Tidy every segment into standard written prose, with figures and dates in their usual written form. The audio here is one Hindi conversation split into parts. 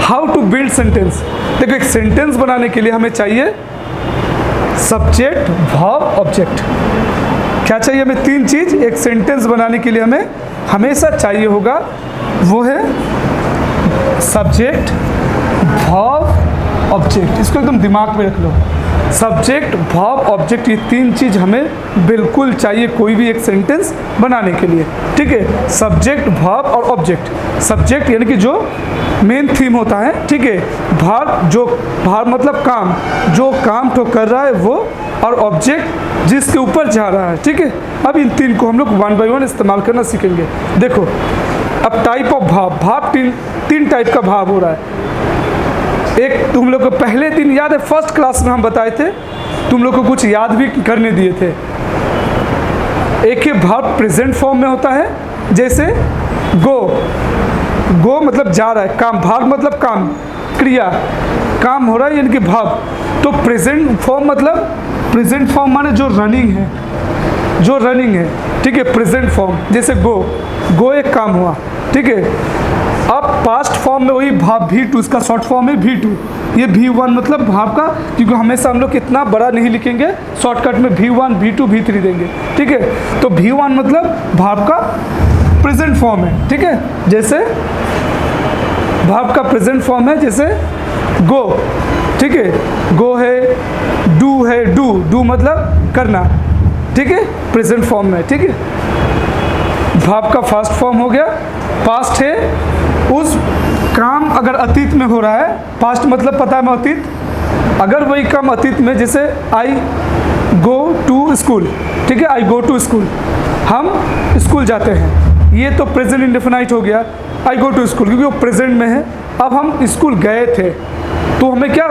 How to build sentence. देखो एक सेंटेंस बनाने के लिए हमें चाहिए सब्जेक्ट, वर्ब, ऑब्जेक्ट। क्या चाहिए हमें? 3 चीज़ एक सेंटेंस बनाने के लिए हमें हमेशा चाहिए होगा, वो है सब्जेक्ट, वर्ब, ऑब्जेक्ट। इसको एकदम दिमाग में रख लो। सब्जेक्ट, वर्ब, ऑब्जेक्ट, ये 3 चीज़ हमें बिल्कुल चाहिए कोई भी एक सेंटेंस बनाने के लिए। ठीक है, सब्जेक्ट, वर्ब और ऑब्जेक्ट। सब्जेक्ट यानी कि जो मेन थीम होता है, ठीक है। वर्ब, जो वर्ब मतलब काम, जो काम तो कर रहा है वो, और ऑब्जेक्ट जिसके ऊपर जा रहा है। ठीक है, अब इन 3 को हम लोग 1 बाय 1 इस्तेमाल करना सीखेंगे। देखो अब टाइप ऑफ भाव, भाव 3 टाइप का भाव हो रहा है। एक तुम लोग को पहले दिन याद है, फर्स्ट क्लास में हम बताए थे, तुम लोग को कुछ याद भी करने दिए थे। एक ही भाव प्रेजेंट फॉर्म में होता है, जैसे गो, गो मतलब जा रहा है, काम, भाव मतलब काम, क्रिया, काम हो रहा है यानी कि भाव। तो प्रेजेंट फॉर्म मतलब, प्रेजेंट फॉर्म माने जो रनिंग है, जो रनिंग है। ठीक है, प्रेजेंट फॉर्म जैसे गो, गो एक काम हुआ। ठीक है, अब पास्ट फॉर्म में वही भाव V2, इसका शॉर्ट फॉर्म है V2। ये V1 मतलब भाव का, क्योंकि हमेशा हम लोग इतना बड़ा नहीं लिखेंगे, शॉर्टकट में V1, V2, V3 देंगे। ठीक है, तो V1 मतलब भाव का प्रेजेंट फॉर्म है। ठीक है, जैसे भाव का प्रेजेंट फॉर्म है, जैसे गो। ठीक है, गो है, डू मतलब करना। ठीक है, प्रेजेंट फॉर्म में। ठीक है, भाव का फास्ट फॉर्म हो गया, पास्ट है, उस काम अगर अतीत में हो रहा है, पास्ट मतलब पता है अतीत, अगर वही काम अतीत में, जैसे आई गो टू स्कूल। ठीक है, आई गो टू स्कूल, हम स्कूल जाते हैं, ये तो प्रेजेंट इंडेफिनाइट हो गया, आई गो टू स्कूल, क्योंकि वो प्रेजेंट में है। अब हम स्कूल गए थे, तो हमें क्या,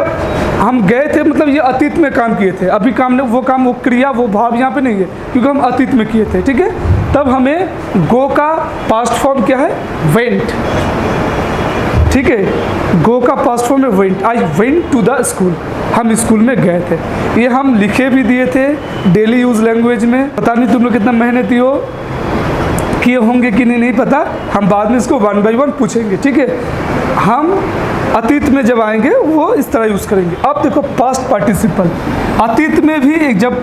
हम गए थे मतलब ये अतीत में काम किए थे, अभी काम ने वो काम, वो क्रिया, वो भाव यहाँ पे नहीं है, क्योंकि हम अतीत में किए थे। ठीक है, तब हमें गो का पास्ट फॉर्म क्या है? वेंट। ठीक है, गो का पास्ट फॉर्म है went. I went to the school, हम स्कूल में गए थे। ये हम लिखे भी दिए थे डेली यूज लैंग्वेज में। पता नहीं तुम लोग कितना मेहनती हो, किए होंगे कि नहीं पता, हम बाद में इसको 1 बाय 1 पूछेंगे। ठीक है, हम अतीत में जब आएंगे वो इस तरह यूज़ करेंगे। अब देखो पास्ट पार्टिसिपल, अतीत में भी एक जब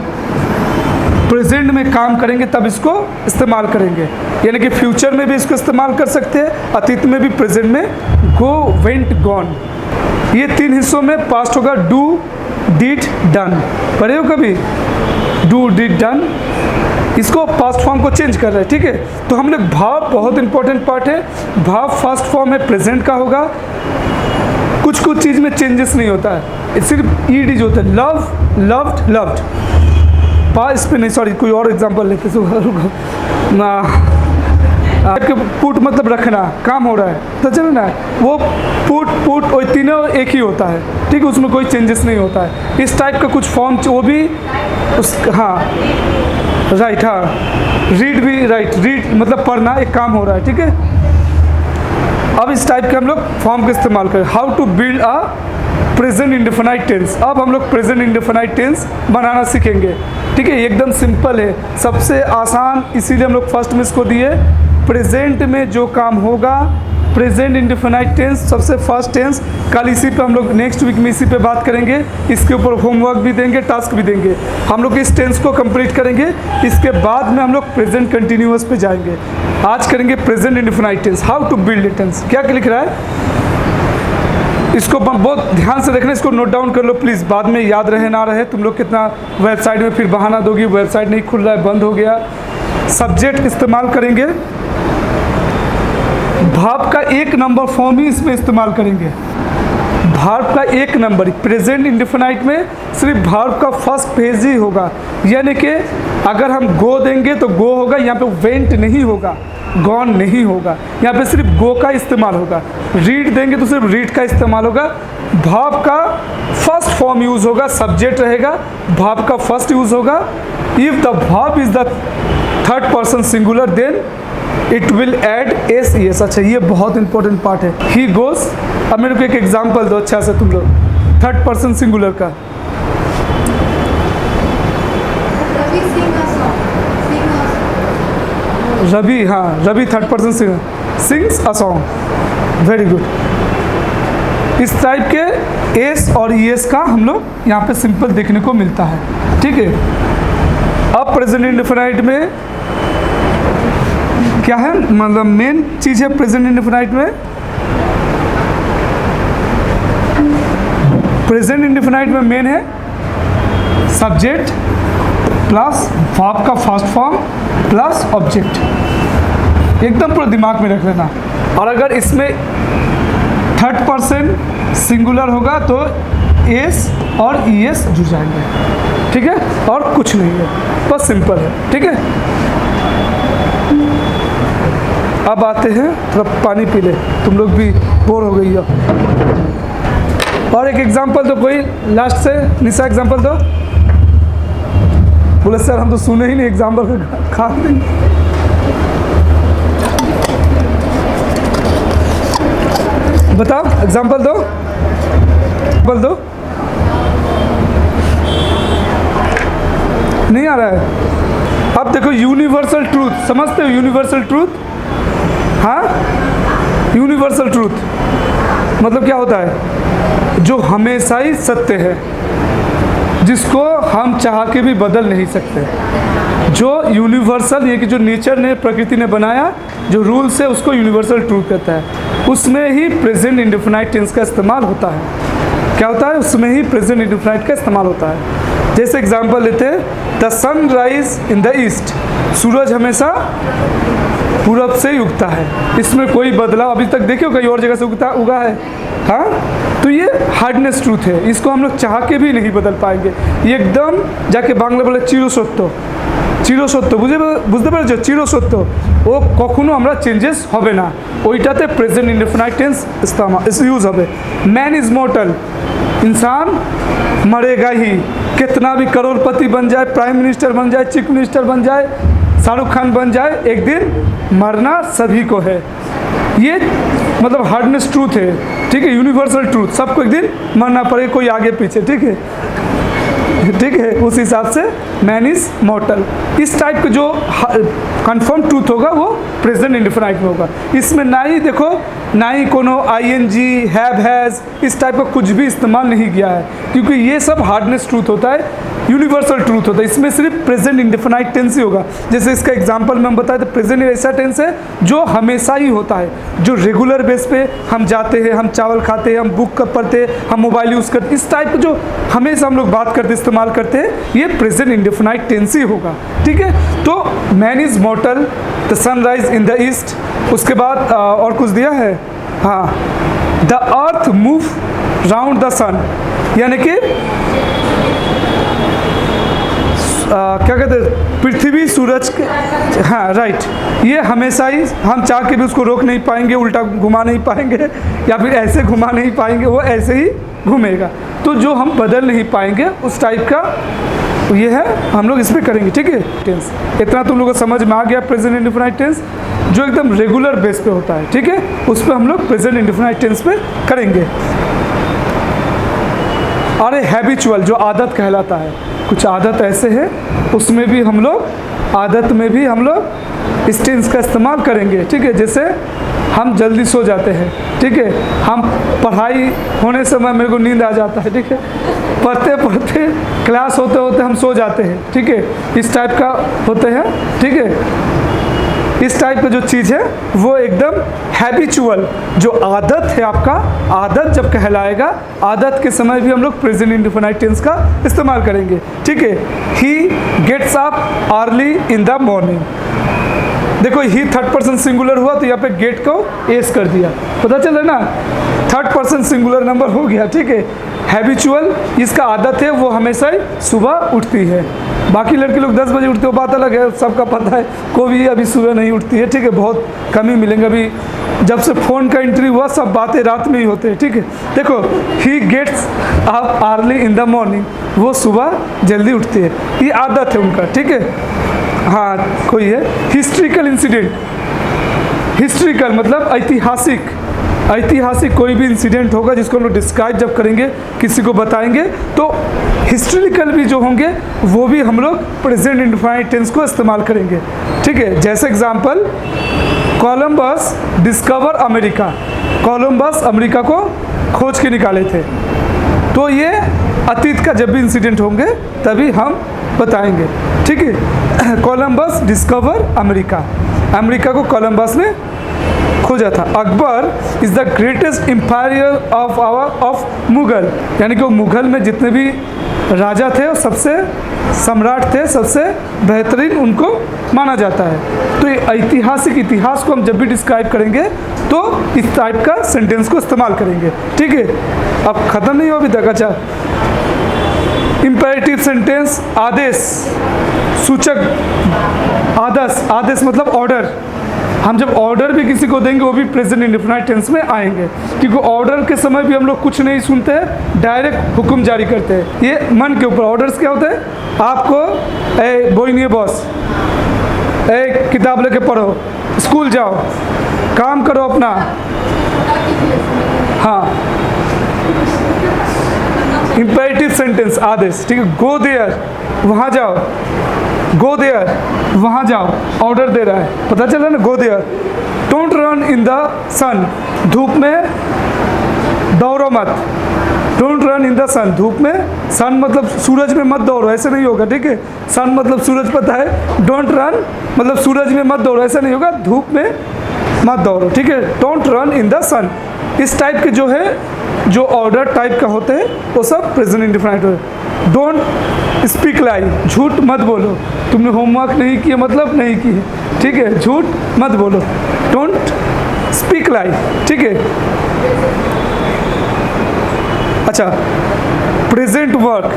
प्रेजेंट में काम करेंगे तब इसको इस्तेमाल करेंगे, यानी कि फ्यूचर में भी इसको इस्तेमाल कर सकते हैं, अतीत में भी, प्रेजेंट में। गो, वेंट, गॉन, ये 3 हिस्सों में पास्ट होगा। डू, डिड, डन, पढ़े हो कभी? डू, डिड, डन, इसको पास्ट फॉर्म को चेंज कर रहे हैं। ठीक है, तो हम लोग भाव, बहुत इंपॉर्टेंट पार्ट है, भाव फर्स्ट फॉर्म है, प्रेजेंट का होगा, कुछ चीज़ में चेंजेस नहीं होता है, सिर्फ ईडीज होता है। लव, लव्ड, लव्ड, पास पे नहीं, सॉरी कोई और एग्जांपल लेते ना। पुट मतलब रखना, काम हो रहा है तो चलो ना, वो पुट वो तीनों एक ही होता है। ठीक है, उसमें कोई चेंजेस नहीं होता है। इस टाइप का कुछ फॉर्म वो भी उस, हाँ राइट, हाँ रीड भी राइट, रीड मतलब पढ़ना, एक काम हो रहा है। ठीक है, अब इस टाइप के हम लोग फॉर्म का इस्तेमाल करें। How to build a present indefinite tense. अब हम लोग प्रेजेंट इंडेफिनाइट टेंस बनाना सीखेंगे। ठीक है, एकदम सिंपल है, सबसे आसान, इसीलिए हम लोग फर्स्ट में इसको दिए। प्रेजेंट में जो काम होगा, प्रेजेंट इंडेफिनाइट टेंस सबसे फर्स्ट टेंस। कल इसी पे हम लोग नेक्स्ट वीक में इसी पे बात करेंगे, इसके ऊपर होमवर्क भी देंगे, टास्क भी देंगे। हम लोग इस टेंस को कंप्लीट करेंगे, इसके बाद में हम लोग प्रेजेंट कंटिन्यूअस पे जाएंगे। आज करेंगे present indefinite tense, how to build a tense. क्या लिख रहा है, इसको बहुत ध्यान से देखना, इसको नोट डाउन कर लो प्लीज़, बाद में याद रहे ना रहे। तुम लोग कितना वेबसाइट में फिर बहाना दोगी, वेबसाइट नहीं खुल रहा है, बंद हो गया। सब्जेक्ट इस्तेमाल करेंगे, भाव का 1 नंबर फॉर्म ही इसमें इस्तेमाल करेंगे। भाव का 1 नंबर, प्रेजेंट इंडेफिनाइट में सिर्फ भाव का फर्स्ट पेज ही होगा, यानी कि अगर हम गो देंगे तो गो होगा, यहाँ पे वेंट नहीं होगा, गॉन नहीं होगा, यहाँ पे सिर्फ गो का इस्तेमाल होगा। रीड देंगे तो सिर्फ रीड का इस्तेमाल होगा। भाव का फर्स्ट फॉर्म यूज़ होगा, सब्जेक्ट रहेगा, भाव का फर्स्ट यूज़ होगा। इफ़ द भाव is the third person singular then it will add S E S. अच्छा, ये बहुत इंपॉर्टेंट पार्ट है। ही गोस, अब मेरे को एक एग्जाम्पल दो अच्छा से तुम लोग, थर्ड पर्सन सिंगुलर का। रवि, हाँ Ravi third person sings a song, very good. इस टाइप के एस और ईएस का हम लोग यहाँ पे सिंपल देखने को मिलता है, ठीक है। अब प्रेजेंट इंडेफिनाइट में क्या है, मतलब मेन चीज़ है प्रेजेंट इंडेफिनाइट में, प्रेजेंट इंडेफिनाइट में मेन है सब्जेक्ट प्लस वर्ब का फर्स्ट फॉर्म प्लस ऑब्जेक्ट, एकदम पूरा दिमाग में रख लेना। और अगर इसमें थर्ड पर्सन सिंगुलर होगा तो एस और ईएस जुड़ जाएंगे, ठीक है, और कुछ नहीं है, बस सिंपल है, ठीक है। अब आते हैं, थोड़ा पानी पी ले, तुम लोग भी बोर हो गई हो। और एक एग्जांपल तो कोई लास्ट से, निशा एग्जांपल दो। बोले सर हम तो सुने ही नहीं एग्जांपल, खा नहीं। बताओ एग्जांपल दो, बोल दो। नहीं आ रहा है। अब देखो यूनिवर्सल ट्रूथ, समझते हो यूनिवर्सल ट्रूथ? हाँ, यूनिवर्सल ट्रूथ मतलब क्या होता है, जो हमेशा ही सत्य है, जिसको हम चाह के भी बदल नहीं सकते। जो यूनिवर्सल, ये कि जो नेचर ने, प्रकृति ने बनाया, जो रूल्स है, उसको यूनिवर्सल ट्रूथ कहता है। उसमें ही प्रेजेंट इंडेफिनाइट टेंस का इस्तेमाल होता है। क्या होता है? उसमें ही प्रेजेंट इंडेफिनाइट का इस्तेमाल होता है। जैसे एग्जांपल लेते हैं, the sun rise in the east, सूरज हमेशा पूरब से ही उगता है, इसमें कोई बदलाव अभी तक देखियो कहीं और जगह से उगा है? हाँ, तो ये हार्डनेस ट्रूथ है, इसको हम लोग चाह के भी नहीं बदल पाएंगे। ये एकदम जाके बांग्ला बोले চিরসত্য, চিরসত্য বুঝতে পেরেছো? চিরসত্য ও কখনো আমরা চেঞ্জেস হবে না, ওইটাতে প্রেজেন্ট ইনডেফিনাইট টেন্স यूज হবে। मैन इज मॉर्टल, इंसान मरेगा ही, कितना भी करोड़पति बन जाए, प्राइम मिनिस्टर बन जाए, चीफ मिनिस्टर बन जाए, शाहरुख खान बन जाए, एक दिन मरना सभी को है। ये मतलब हार्डनेस ट्रूथ है, ठीक है, यूनिवर्सल ट्रूथ, सबको एक दिन मरना पड़ेगा, कोई आगे पीछे, ठीक है, ठीक है। उस हिसाब से मैन इज मॉर्टल, इस टाइप का जो कंफर्म ट्रूथ होगा वो प्रेजेंट इंडेफिनाइट में होगा। इसमें ना ही देखो, ना ही कोनो आईएनजी, हैव, हैज़, इस टाइप का कुछ भी इस्तेमाल नहीं किया है, क्योंकि ये सब हार्डनेस ट्रूथ होता है, यूनिवर्सल ट्रूथ होता है। इसमें सिर्फ प्रेजेंट इंडेफिनाइट टेंस ही होगा। जैसे इसका एग्जांपल में हम बताए तो प्रेजेंट ऐसा टेंस है जो हमेशा ही होता है, जो रेगुलर बेस पे हम जाते हैं, हम चावल खाते हैं, हम बुक पढ़ते हैं, हम मोबाइल यूज़ करते, इस टाइप का जो हमेशा हम लोग बात करते इस्तेमाल करते हैं, ये प्रेजेंट इंडेफिनाइट टेंस ही होगा, ठीक है। तो man is mortal, the sunrise in the east, उसके बाद और कुछ दिया है, हाँ, the earth move round the sun, यानी कि क्या कहते हैं, पृथ्वी सूरज के, हाँ राइट, ये हमेशा ही हम चाह के भी उसको रोक नहीं पाएंगे, उल्टा घुमा नहीं पाएंगे, या फिर ऐसे घुमा नहीं पाएंगे, वो ऐसे ही घूमेगा। तो जो हम बदल नहीं पाएंगे उस टाइप का ये है, हम लोग इस पर करेंगे, ठीक है। टेंस इतना तुम लोगों को समझ में आ गया, प्रेजेंट इंडेफिनाइट टेंस जो एकदम रेगुलर बेस पे होता है, ठीक है, उस पर हम लोग प्रेजेंट इंडेफिनाइट टेंस पे करेंगे। और हैबिचुअल जो आदत कहलाता है, कुछ आदत ऐसे है, उसमें भी हम लोग, आदत में भी हम लोग इस टेंस का इस्तेमाल करेंगे, ठीक है। जैसे हम जल्दी सो जाते हैं, ठीक है, हम पढ़ाई होने समय मेरे को नींद आ जाता है, ठीक है, पढ़ते पढ़ते क्लास होते होते हम सो जाते हैं, ठीक है, इस टाइप का होते हैं, ठीक है। इस टाइप का जो चीज़ है वो एकदम हैबिचुअल, जो आदत है आपका, आदत जब कहलाएगा, आदत के समय भी हम लोग प्रेजेंट इंडेफिनाइट टेंस का इस्तेमाल करेंगे, ठीक है। He gets up early in the morning, देखो ही थर्ड पर्सन सिंगुलर हुआ तो यहाँ पे गेट को एस कर दिया, पता चला ना, थर्ड पर्सन सिंगुलर नंबर हो गया, ठीक है। हैबिचुअल, इसका आदत है, वो हमेशा ही सुबह उठती है। बाकी लड़के लोग 10 बजे उठते हो, बात अलग है, सबका पता है, कोई भी अभी सुबह नहीं उठती है, ठीक है, बहुत कम ही मिलेंगे। अभी जब से फ़ोन का एंट्री हुआ सब बातें रात में ही होते हैं, ठीक है। देखो he gets up early in the morning, वो सुबह जल्दी उठती है, ये आदत है उनका, ठीक है। हाँ, कोई है हिस्ट्रिकल इंसिडेंट, हिस्ट्रिकल मतलब ऐतिहासिक, ऐतिहासिक कोई भी इंसिडेंट होगा जिसको हम लोग डिस्क्राइब जब करेंगे, किसी को बताएंगे, तो हिस्ट्रिकल भी जो होंगे वो भी हम लोग प्रेजेंट इंडेफिनाइट टेंस को इस्तेमाल करेंगे, ठीक है। जैसे example, Columbus discover America, Columbus America को खोज के निकाले थे। तो ये अतीत का जब भी इंसिडेंट होंगे तभी हम बताएंगे, ठीक है। कोलंबस डिस्कवर अमेरिका, अमेरिका को कोलंबस ने खोजा था। Akbar is the greatest empire of Mughal, यानी कि वो मुगल में जितने भी राजा थे और सबसे सम्राट थे, सबसे बेहतरीन उनको माना जाता है। तो ये ऐतिहासिक इतिहास को हम जब भी डिस्क्राइब करेंगे तो इस टाइप का सेंटेंस को इस्तेमाल करेंगे, ठीक है। अब ख़त्म नहीं हो अभी तक। अच्छा, इम्पेरेटिव सेंटेंस, आदेश सूचक, आदेश मतलब ऑर्डर। हम जब ऑर्डर भी किसी को देंगे वो भी प्रेजेंट इंडेफिनाइट टेंस में आएंगे, क्योंकि ऑर्डर के समय भी हम लोग कुछ नहीं सुनते हैं, डायरेक्ट हुक्म जारी करते हैं। ये मन के ऊपर। ऑर्डर्स क्या होते हैं? आपको ए बोई नहीं बॉस, ए किताब लेके पढ़ो, स्कूल जाओ, काम करो अपना। हाँ, इम्पेरेटिव सेंटेंस, आदेश, ठीक है। गो देयर, वहाँ जाओ, गो देयर, वहाँ जाओ, ऑर्डर दे रहा है, पता चला ना, go there. Don't run in the sun, धूप में दौड़ो मत। Don't run in the sun, धूप में, सन मतलब सूरज में मत दौड़ो, ऐसे नहीं होगा, ठीक है। सन मतलब सूरज, पता है। डोंट रन मतलब सूरज में मत दौड़ो, ऐसा नहीं होगा, धूप में मत दौड़ो, ठीक है। डोंट रन इन द सन। इस टाइप के जो है, जो ऑर्डर टाइप का होते हैं वो सब प्रेजेंट इंडेफिनाइट होते हैं। डोंट स्पीक लाई, झूठ मत बोलो। तुमने होमवर्क नहीं किया मतलब नहीं किए, ठीक है, झूठ मत बोलो। डोंट स्पीक लाई, ठीक है। अच्छा, प्रेजेंट वर्क,